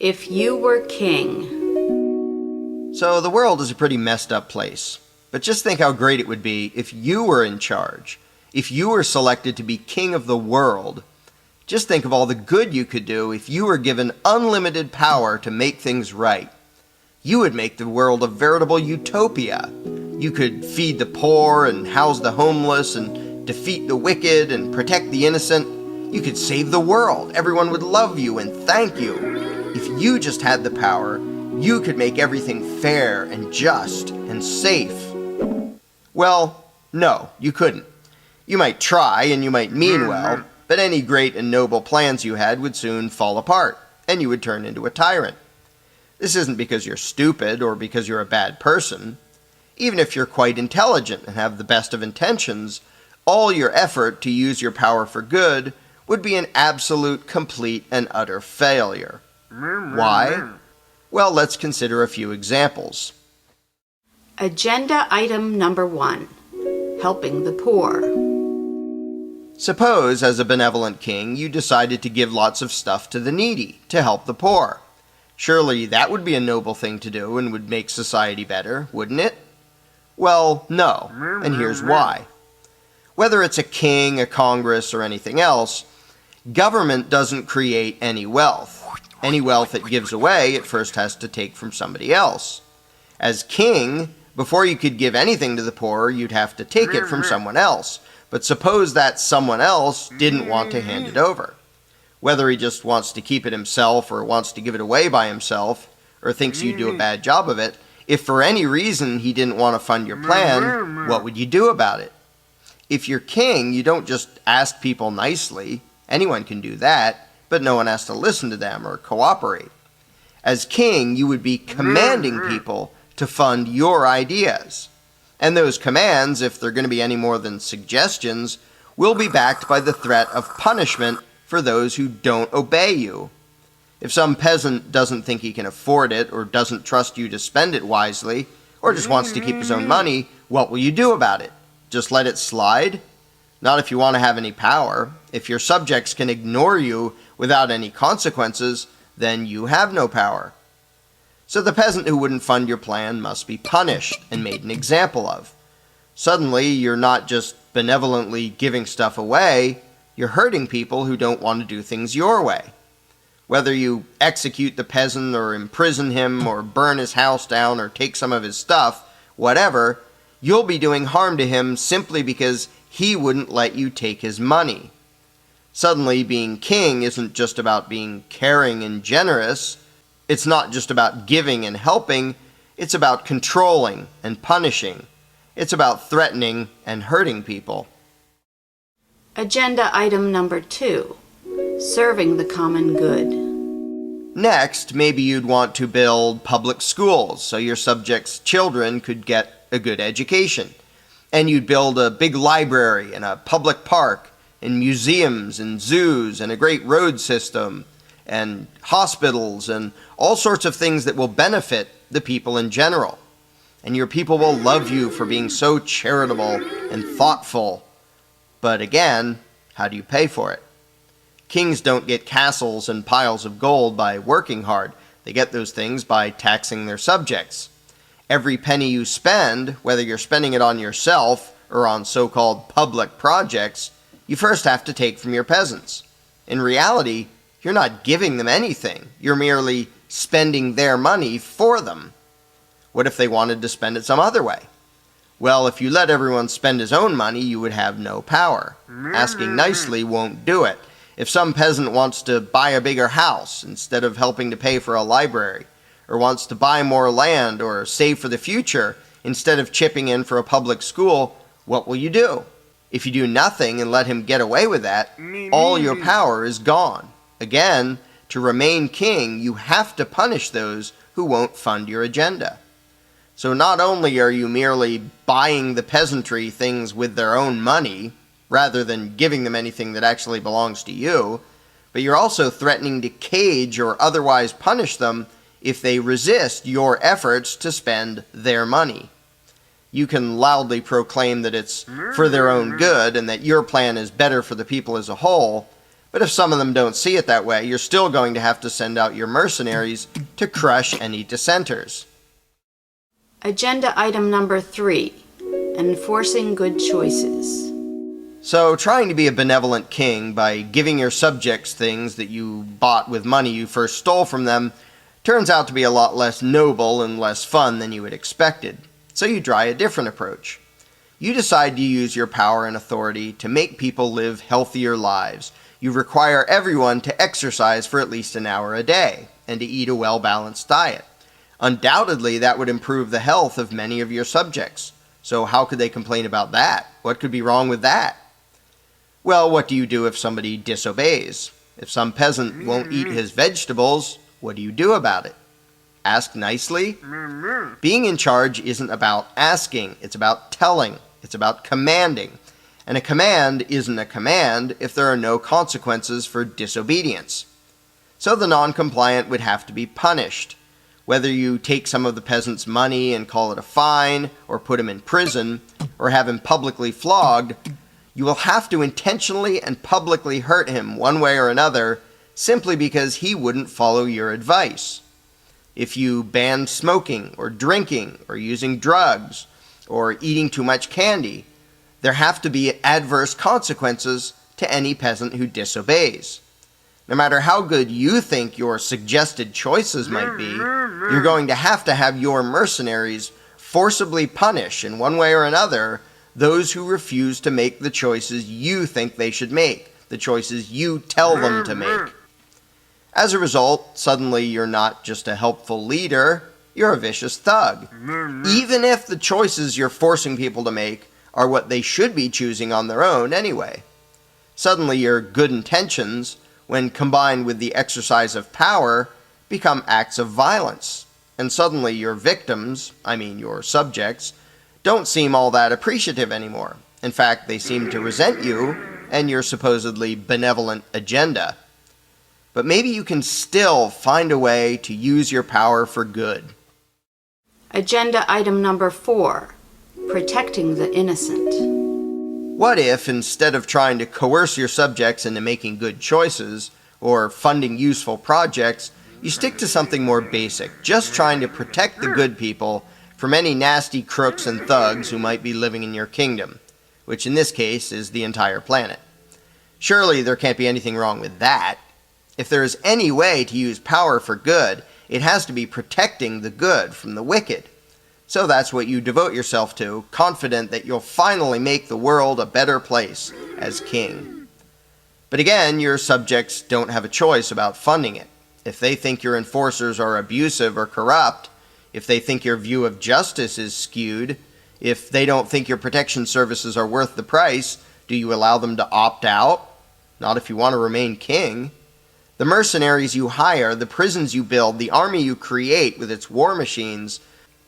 If you were king. So the world is a pretty messed up place. But just think how great it would be if you were in charge. If you were selected to be king of the world. Just think of all the good you could do if you were given unlimited power to make things right. You would make the world a veritable utopia. You could feed the poor and house the homeless and defeat the wicked and protect the innocent. You could save the world. Everyone would love you and thank you. If you just had the power, you could make everything fair and just and safe. Well, no, you couldn't. You might try and you might mean well, but any great and noble plans you had would soon fall apart, and you would turn into a tyrant. This isn't because you're stupid or because you're a bad person. Even if you're quite intelligent and have the best of intentions, all your effort to use your power for good would be an absolute, complete, and utter failure. Why? Well, let's consider a few examples. Agenda item number 1. Helping the poor. Suppose, as a benevolent king, you decided to give lots of stuff to the needy, to help the poor. Surely that would be a noble thing to do and would make society better, wouldn't it? Well, no, and here's why. Whether it's a king, a Congress, or anything else, government doesn't create any wealth. Any wealth it gives away, it first has to take from somebody else. As king, before you could give anything to the poor, you'd have to take it from someone else. But suppose that someone else didn't want to hand it over. Whether he just wants to keep it himself or wants to give it away by himself, or thinks you do a bad job of it, if for any reason he didn't want to fund your plan, what would you do about it? If you're king, you don't just ask people nicely. Anyone can do that, but no one has to listen to them or cooperate. As king, you would be commanding people to fund your ideas. And those commands, if they're going to be any more than suggestions, will be backed by the threat of punishment for those who don't obey you. If some peasant doesn't think he can afford it, or doesn't trust you to spend it wisely, or just wants to keep his own money, what will you do about it? Just let it slide? Not if you want to have any power. If your subjects can ignore you without any consequences, then you have no power. So the peasant who wouldn't fund your plan must be punished and made an example of. Suddenly, you're not just benevolently giving stuff away, you're hurting people who don't want to do things your way. Whether you execute the peasant or imprison him or burn his house down or take some of his stuff, whatever, you'll be doing harm to him simply because he wouldn't let you take his money. Suddenly, being king isn't just about being caring and generous. It's not just about giving and helping. It's about controlling and punishing. It's about threatening and hurting people. Agenda item number 2. Serving the common good. Next, maybe you'd want to build public schools so your subjects' children could get a good education. And you'd build a big library and a public park and museums and zoos and a great road system and hospitals and all sorts of things that will benefit the people in general. And your people will love you for being so charitable and thoughtful. But again, how do you pay for it? Kings don't get castles and piles of gold by working hard. They get those things by taxing their subjects. Every penny you spend, whether you're spending it on yourself or on so-called public projects, you first have to take from your peasants. In reality, you're not giving them anything. You're merely spending their money for them. What if they wanted to spend it some other way? Well, if you let everyone spend his own money, you would have no power. Asking nicely won't do it. If some peasant wants to buy a bigger house instead of helping to pay for a library, or wants to buy more land or save for the future instead of chipping in for a public school, what will you do? If you do nothing and let him get away with that, all your power is gone. Again, to remain king, you have to punish those who won't fund your agenda. So not only are you merely buying the peasantry things with their own money, rather than giving them anything that actually belongs to you, but you're also threatening to cage or otherwise punish them if they resist your efforts to spend their money. You can loudly proclaim that it's for their own good and that your plan is better for the people as a whole, But if some of them don't see it that way, you're still going to have to send out your mercenaries to crush any dissenters. Agenda item number 3, enforcing good choices. So, trying to be a benevolent king by giving your subjects things that you bought with money you first stole from them turns out to be a lot less noble and less fun than you had expected. So you try a different approach. You decide to use your power and authority to make people live healthier lives. You require everyone to exercise for at least an hour a day and to eat a well-balanced diet. Undoubtedly, that would improve the health of many of your subjects. So how could they complain about that? What could be wrong with that? Well, what do you do if somebody disobeys? If some peasant won't eat his vegetables, what do you do about it? Ask nicely? Being in charge isn't about asking, it's about telling, it's about commanding. And a command isn't a command if there are no consequences for disobedience. So the non-compliant would have to be punished. Whether you take some of the peasant's money and call it a fine, or put him in prison, or have him publicly flogged, you will have to intentionally and publicly hurt him one way or another simply because he wouldn't follow your advice. If you ban smoking or drinking or using drugs or eating too much candy, there have to be adverse consequences to any peasant who disobeys. No matter how good you think your suggested choices might be, you're going to have your mercenaries forcibly punish in one way or another those who refuse to make the choices you think they should make, the choices you tell them to make. As a result, suddenly you're not just a helpful leader, you're a vicious thug. Even if the choices you're forcing people to make are what they should be choosing on their own anyway. Suddenly your good intentions, when combined with the exercise of power, become acts of violence. And suddenly your victims, your subjects, don't seem all that appreciative anymore. In fact, they seem to resent you and your supposedly benevolent agenda. But maybe you can still find a way to use your power for good. Agenda item number 4, protecting the innocent. What if, instead of trying to coerce your subjects into making good choices or funding useful projects, you stick to something more basic, just trying to protect the good people from any nasty crooks and thugs who might be living in your kingdom, which in this case is the entire planet. Surely there can't be anything wrong with that. If there is any way to use power for good, it has to be protecting the good from the wicked. So that's what you devote yourself to, confident that you'll finally make the world a better place as king. But again, your subjects don't have a choice about funding it. If they think your enforcers are abusive or corrupt, if they think your view of justice is skewed, if they don't think your protection services are worth the price, do you allow them to opt out? Not if you want to remain king. The mercenaries you hire, the prisons you build, the army you create with its war machines,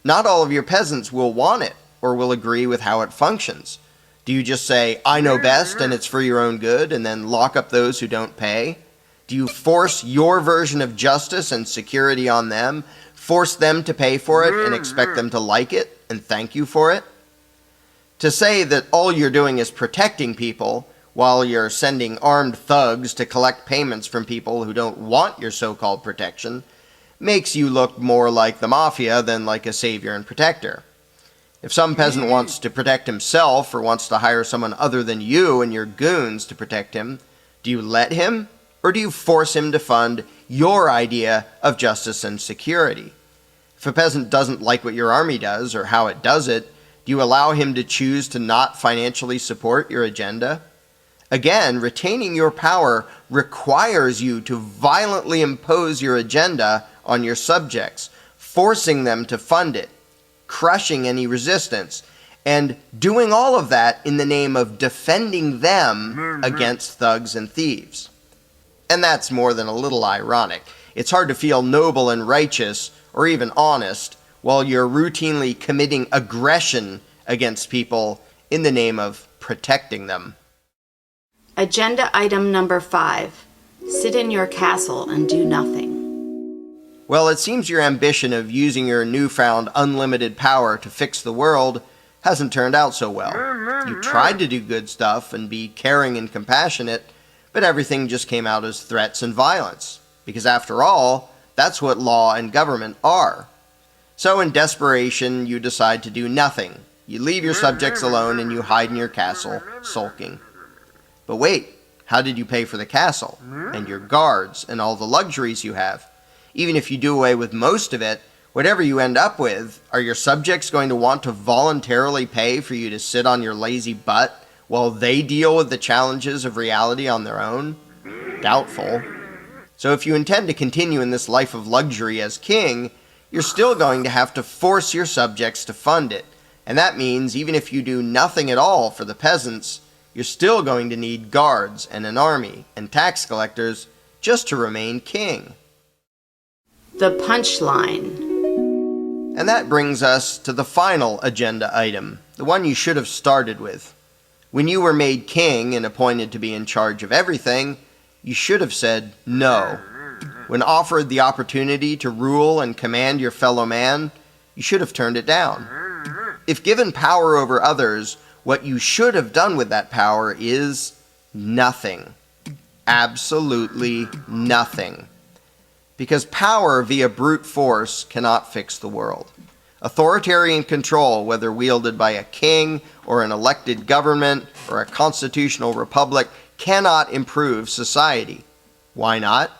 not all of your peasants will want it or will agree with how it functions. Do you just say, I know best and it's for your own good, and then lock up those who don't pay? Do you force your version of justice and security on them, force them to pay for it and expect them to like it and thank you for it? To say that all you're doing is protecting people while you're sending armed thugs to collect payments from people who don't want your so-called protection makes you look more like the mafia than like a savior and protector. If some peasant wants to protect himself or wants to hire someone other than you and your goons to protect him, do you let him? Or do you force him to fund your idea of justice and security? If a peasant doesn't like what your army does or how it does it, do you allow him to choose to not financially support your agenda? Again, retaining your power requires you to violently impose your agenda on your subjects, forcing them to fund it, crushing any resistance, and doing all of that in the name of defending them against thugs and thieves. And that's more than a little ironic. It's hard to feel noble and righteous, or even honest, while you're routinely committing aggression against people in the name of protecting them. Agenda item number 5, sit in your castle and do nothing. Well, it seems your ambition of using your newfound unlimited power to fix the world hasn't turned out so well. You tried to do good stuff and be caring and compassionate, but everything just came out as threats and violence, because after all, that's what law and government are. So in desperation, you decide to do nothing. You leave your subjects alone and you hide in your castle, sulking. But wait, how did you pay for the castle, and your guards, and all the luxuries you have? Even if you do away with most of it, whatever you end up with, are your subjects going to want to voluntarily pay for you to sit on your lazy butt while they deal with the challenges of reality on their own? Doubtful. So if you intend to continue in this life of luxury as king, you're still going to have to force your subjects to fund it. And that means even if you do nothing at all for the peasants, you're still going to need guards and an army and tax collectors just to remain king. The punchline. And that brings us to the final agenda item, the one you should have started with. When you were made king and appointed to be in charge of everything, you should have said no. When offered the opportunity to rule and command your fellow man, you should have turned it down. If given power over others, what you should have done with that power is nothing. Absolutely nothing. Because power via brute force cannot fix the world. Authoritarian control, whether wielded by a king or an elected government or a constitutional republic, cannot improve society. Why not?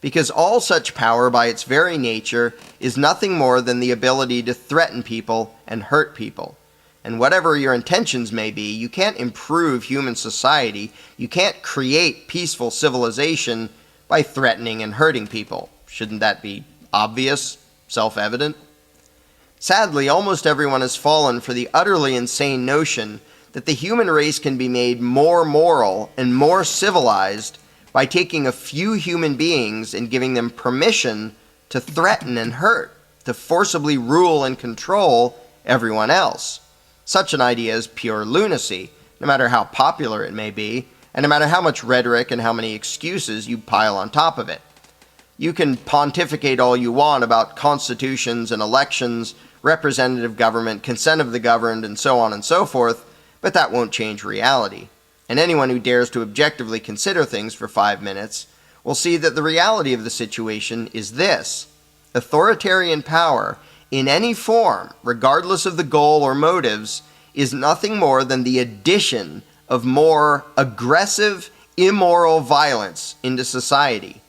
Because all such power by its very nature is nothing more than the ability to threaten people and hurt people. And whatever your intentions may be, you can't improve human society, you can't create peaceful civilization by threatening and hurting people. Shouldn't that be obvious, self-evident? Sadly, almost everyone has fallen for the utterly insane notion that the human race can be made more moral and more civilized by taking a few human beings and giving them permission to threaten and hurt, to forcibly rule and control everyone else. Such an idea is pure lunacy, no matter how popular it may be, and no matter how much rhetoric and how many excuses you pile on top of it. You can pontificate all you want about constitutions and elections, representative government, consent of the governed, and so on and so forth, but that won't change reality. And anyone who dares to objectively consider things for 5 minutes will see that the reality of the situation is this: authoritarian power, in any form, regardless of the goal or motives, is nothing more than the addition of more aggressive, immoral violence into society.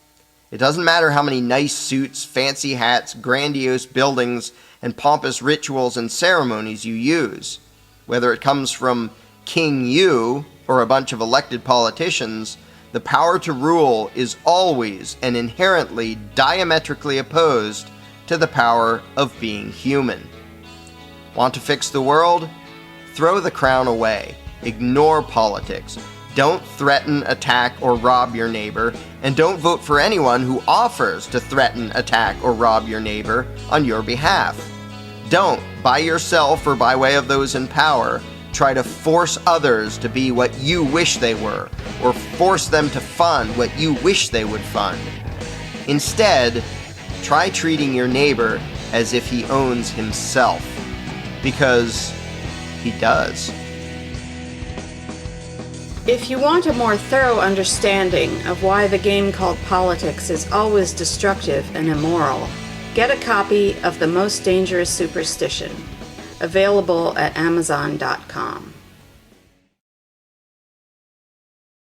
It doesn't matter how many nice suits, fancy hats, grandiose buildings, and pompous rituals and ceremonies you use. Whether it comes from King You or a bunch of elected politicians, the power to rule is always and inherently diametrically opposed to the power of being human. Want to fix the world? Throw the crown away. Ignore politics. Don't threaten, attack, or rob your neighbor, and don't vote for anyone who offers to threaten, attack, or rob your neighbor on your behalf. Don't, by yourself or by way of those in power, try to force others to be what you wish they were, or force them to fund what you wish they would fund. Instead, try treating your neighbor as if he owns himself, because he does. If you want a more thorough understanding of why the game called politics is always destructive and immoral, get a copy of The Most Dangerous Superstition, available at Amazon.com.